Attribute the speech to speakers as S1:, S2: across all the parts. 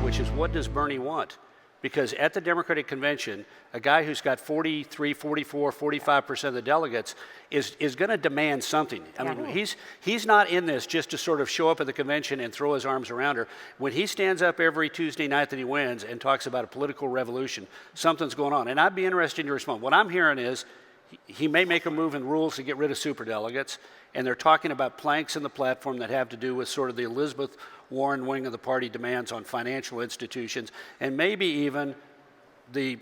S1: which is what does Bernie want? Because at the Democratic Convention, a guy who's got 43, 44, 45% of the delegates is going to demand something. I mean, he's not in this just to sort of show up at the convention and throw his arms around her. When he stands up every Tuesday night that he wins and talks about a political revolution, something's going on. And I'd be interested in your response. What I'm hearing is he may make a move in rules to get rid of superdelegates, and they're talking about planks in the platform that have to do with sort of the Elizabeth Warren wing of the party demands on financial institutions, and maybe even the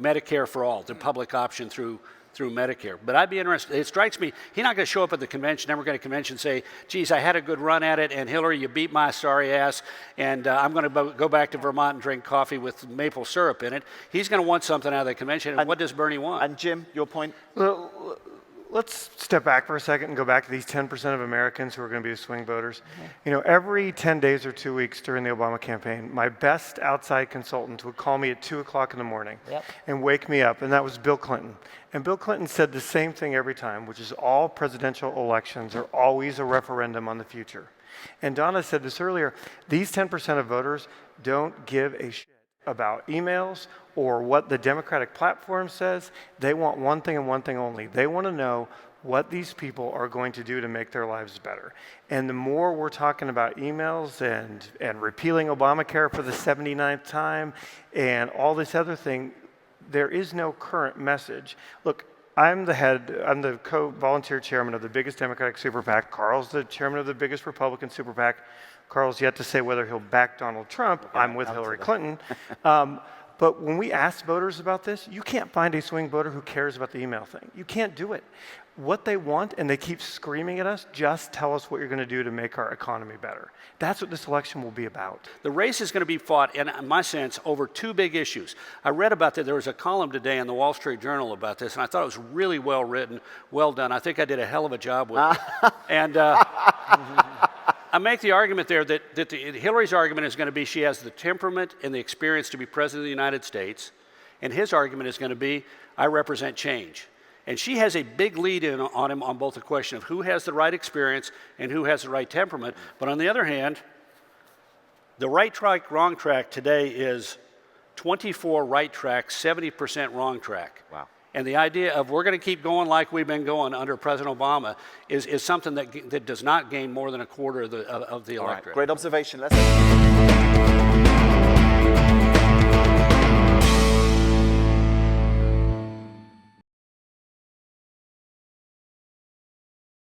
S1: Medicare for all, the public option through Medicare. But I'd be interested. It strikes me he's not going to show up at the convention, Democratic convention, and say, "Geez, I had a good run at it, and Hillary, you beat my sorry ass, and I'm going to go back to Vermont and drink coffee with maple syrup in it." He's going to want something out of the convention. And what does Bernie want?
S2: And Jim, your point?
S3: Well, let's step back for a second and go back to these 10% of Americans who are going to be the swing voters. Every 10 days or 2 weeks during the Obama campaign, my best outside consultant would call me at 2 o'clock in the morning and wake me up, and that was Bill Clinton. And Bill Clinton said the same thing every time, which is all presidential elections are always a referendum on the future. And Donna said this earlier, these 10% of voters don't give a shit about emails or what the Democratic platform says. They want one thing and one thing only. They want to know what these people are going to do to make their lives better. And the more we're talking about emails and repealing Obamacare for the 79th time and all this other thing, there is no current message. Look, I'm the co-volunteer chairman of the biggest Democratic super PAC. Karl's the chairman of the biggest Republican super PAC. Karl's yet to say whether he'll back Donald Trump. I'm with Hillary Clinton. But when we ask voters about this, you can't find a swing voter who cares about the email thing. You can't do it. What they want, and they keep screaming at us, just tell us what you're going to do to make our economy better. That's what this election will be about.
S1: The race is going to be fought, in my sense, over two big issues. I read about that. There was a column today in the Wall Street Journal about this, and I thought it was really well written, well done. I think I did a hell of a job with it. And I make the argument there that Hillary's argument is going to be she has the temperament and the experience to be president of the United States, and his argument is going to be, I represent change. And she has a big lead in on him on both the question of who has the right experience and who has the right temperament. But on the other hand, the right track, wrong track today is 24 right track, 70% wrong track.
S2: Wow. And
S1: the idea of we're going to keep going like we've been going under President Obama is something that does not gain more than a quarter of the electorate.
S2: Great observation. Let's